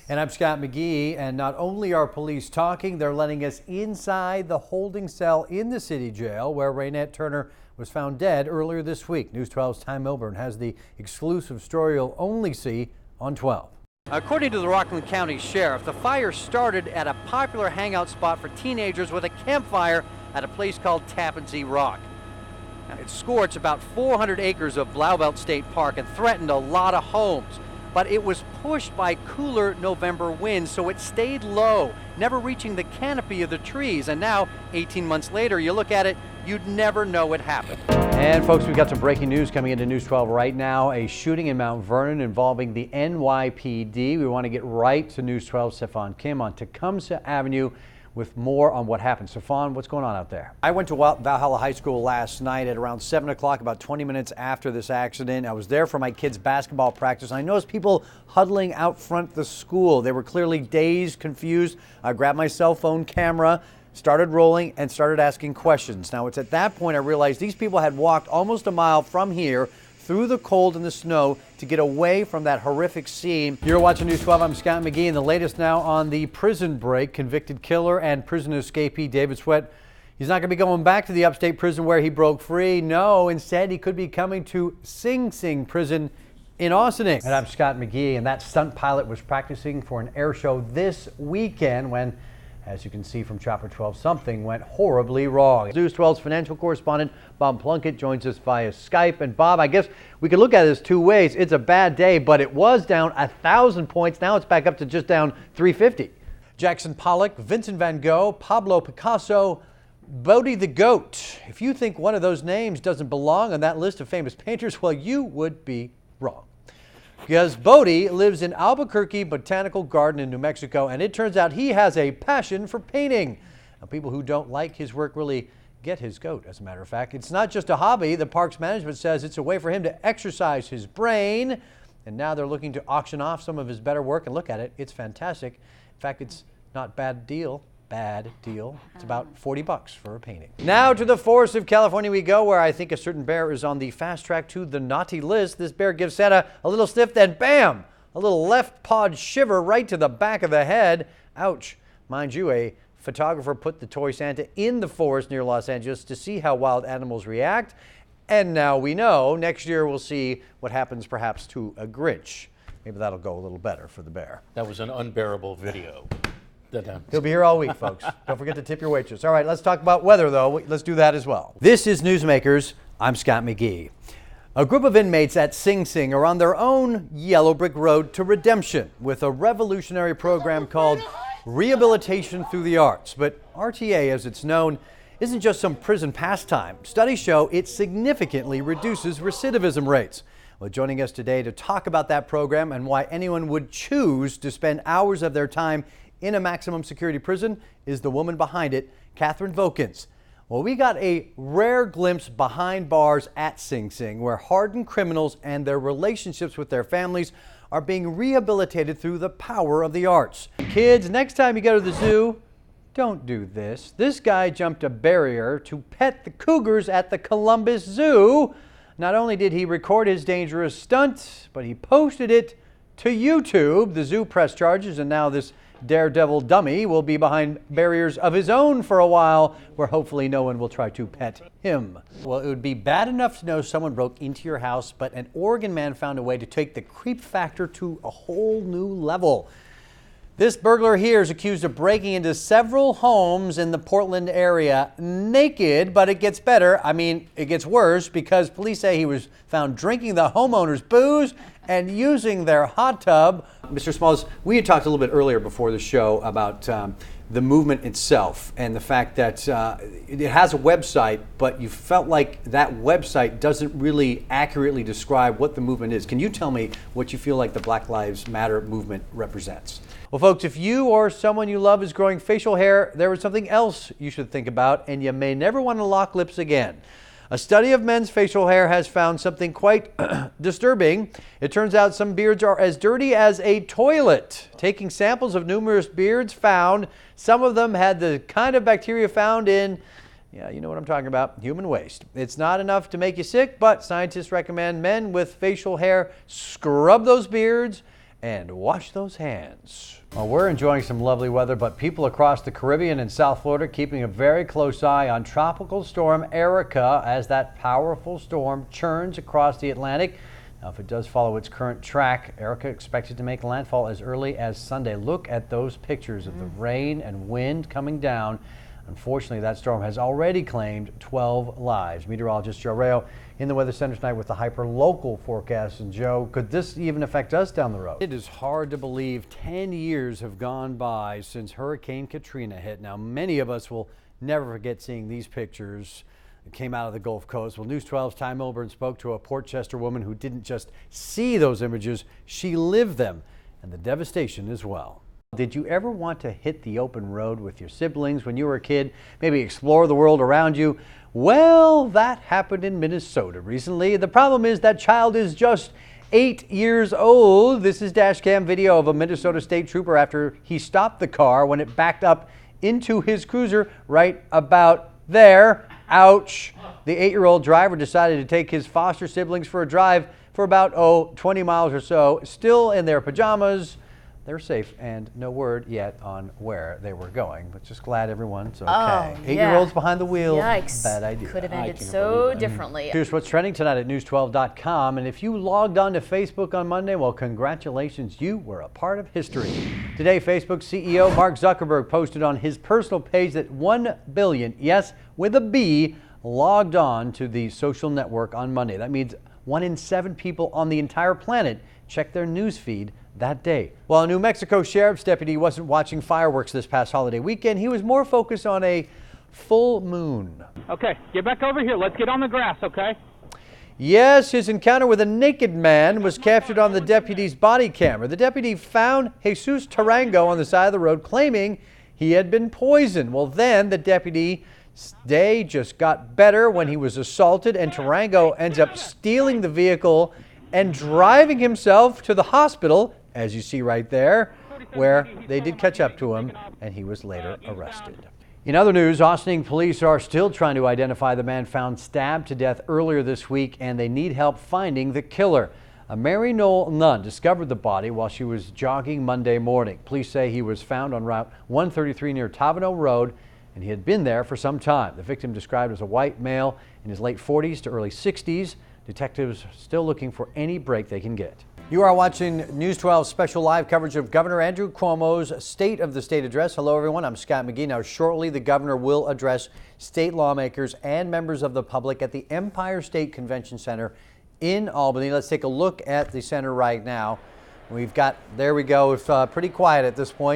And I'm Scott McGee, and not only are police talking, they're letting us inside the holding cell in the city jail where Raynette Turner was found dead earlier this week. News 12's Ty Milburn has the exclusive story you'll only see on 12. According to the Rockland County Sheriff, the fire started at a popular hangout spot for teenagers with a campfire at a place called Tappan Zee Rock. Now, it scorched about 400 acres of Blauvelt State Park and threatened a lot of homes. But it was pushed by cooler November winds, so it stayed low, never reaching the canopy of the trees. And now, 18 months later, you look at it, you'd never know it happened. And folks, we've got some breaking news coming into News 12 right now. A shooting in Mount Vernon involving the NYPD. We want to get right to News 12's Stefan Kim on Tecumseh Avenue with more on what happened. Stefan, what's going on out there? I went to Valhalla High School last night at around 7 o'clock, about 20 minutes after this accident. I was there for my kids' basketball practice. I noticed people huddling out front the school. They were clearly dazed, confused. I grabbed my cell phone camera, started rolling, and started asking questions. Now, it's at that point I realized these people had walked almost a mile from here through the cold and the snow to get away from that horrific scene. You're watching News 12. I'm Scott McGee, and the latest now on the prison break. Convicted killer and prison escapee David Sweat. He's not going to be going back to the upstate prison where he broke free. No, instead he could be coming to Sing Sing prison in Ossining. And I'm Scott McGee, and that stunt pilot was practicing for an air show this weekend when, as you can see from Chopper 12, something went horribly wrong. News 12's financial correspondent Bob Plunkett joins us via Skype. And Bob, I guess we could look at this two ways. It's a bad day, but it was down 1,000 points. Now it's back up to just down 350. Jackson Pollock, Vincent van Gogh, Pablo Picasso, Bodie the Goat. If you think one of those names doesn't belong on that list of famous painters, well, you would be wrong. Because Bodie lives in Albuquerque Botanical Garden in New Mexico, and it turns out he has a passion for painting. Now, people who don't like his work really get his goat, as a matter of fact. It's not just a hobby. The park's management says it's a way for him to exercise his brain, and now they're looking to auction off some of his better work. And look at it. It's fantastic. In fact, it's not bad deal. Bad deal. It's about $40 for a painting. Now to the forests of California we go, where I think a certain bear is on the fast track to the naughty list. This bear gives Santa a little sniff, then bam, a little left pawed shiver right to the back of the head. Ouch. Mind you, a photographer put the toy Santa in the forest near Los Angeles to see how wild animals react. And now we know next year we'll see what happens perhaps to a Grinch. Maybe that'll go a little better for the bear. That was an unbearable video. He'll be here all week, folks. Don't forget to tip your waitress. All right, let's talk about weather, though. Let's do that as well. This is Newsmakers. I'm Scott McGee. A group of inmates at Sing Sing are on their own yellow brick road to redemption with a revolutionary program called Rehabilitation Through the Arts. But RTA, as it's known, isn't just some prison pastime. Studies show it significantly reduces recidivism rates. Well, joining us today to talk about that program and why anyone would choose to spend hours of their time in a maximum security prison is the woman behind it, Catherine Vokins. Well, we got a rare glimpse behind bars at Sing Sing, where hardened criminals and their relationships with their families are being rehabilitated through the power of the arts. Kids, next time you go to the zoo, don't do this. This guy jumped a barrier to pet the cougars at the Columbus Zoo. Not only did he record his dangerous stunt, but he posted it to YouTube. The zoo pressed charges, and now this daredevil dummy will be behind barriers of his own for a while, where hopefully no one will try to pet him. Well, it would be bad enough to know someone broke into your house, but an Oregon man found a way to take the creep factor to a whole new level. This burglar here is accused of breaking into several homes in the Portland area naked, but it gets better. I mean, it gets worse because police say he was found drinking the homeowner's booze and using their hot tub. Mr. Smalls, we had talked a little bit earlier before the show about the movement itself and the fact that it has a website, but you felt like that website doesn't really accurately describe what the movement is. Can you tell me what you feel like the Black Lives Matter movement represents? Well, folks, if you or someone you love is growing facial hair, there is something else you should think about, and you may never want to lock lips again. A study of men's facial hair has found something quite disturbing. It turns out some beards are as dirty as a toilet. Taking samples of numerous beards found, some of them had the kind of bacteria found in, yeah, you know what I'm talking about, human waste. It's not enough to make you sick, but scientists recommend men with facial hair scrub those beards and wash those hands. Well, we're enjoying some lovely weather, but people across the Caribbean and South Florida keeping a very close eye on Tropical Storm Erica as that powerful storm churns across the Atlantic. Now, if it does follow its current track, Erica expected to make landfall as early as Sunday. Look at those pictures of the rain and wind coming down. Unfortunately, that storm has already claimed 12 lives. Meteorologist Joe Rayo in the Weather Center tonight with the hyper-local forecast. And Joe, could this even affect us down the road? It is hard to believe 10 years have gone by since Hurricane Katrina hit. Now, many of us will never forget seeing these pictures. It came out of the Gulf Coast. Well, News 12's Ty Milburn spoke to a Port Chester woman who didn't just see those images, she lived them, and the devastation as well. Did you ever want to hit the open road with your siblings when you were a kid? Maybe explore the world around you? Well, that happened in Minnesota recently. The problem is that child is just 8 years old. This is dash cam video of a Minnesota state trooper after he stopped the car when it backed up into his cruiser right about there. Ouch. The 8-year-old driver decided to take his foster siblings for a drive for about 20 miles or so, still in their pajamas. They're safe, and no word yet on where they were going, but just glad everyone's okay. Oh, 8-year-olds behind the wheel. Yikes. Bad idea. Could have ended so differently. Here's what's trending tonight at news12.com. And if you logged on to Facebook on Monday, well, congratulations, you were a part of history. Today, Facebook CEO Mark Zuckerberg posted on his personal page that 1 billion, yes, with a B, logged on to the social network on Monday. That means 1 in 7 people on the entire planet checked their news feed that day. Well, a New Mexico sheriff's deputy wasn't watching fireworks this past holiday weekend. He was more focused on a full moon. Okay, get back over here. Let's get on the grass, okay? Yes, his encounter with a naked man was captured on the deputy's body camera. The deputy found Jesus Tarango on the side of the road claiming he had been poisoned. Well, then the deputy's day just got better when he was assaulted, and Tarango ends up stealing the vehicle and driving himself to the hospital, as you see right there, where they did catch up to him, and he was later arrested. In other news, Austin police are still trying to identify the man found stabbed to death earlier this week, and they need help finding the killer. A Mary Noel Nunn discovered the body while she was jogging Monday morning. Police say he was found on Route 133 near Tavano Road, and he had been there for some time. The victim described as a white male in his late 40s to early 60s. Detectives still looking for any break they can get. You are watching News 12's special live coverage of Governor Andrew Cuomo's State of the State address. Hello, everyone. I'm Scott McGee. Now, shortly, the governor will address state lawmakers and members of the public at the Empire State Convention Center in Albany. Let's take a look at the center right now. We've got, there we go. It's pretty quiet at this point.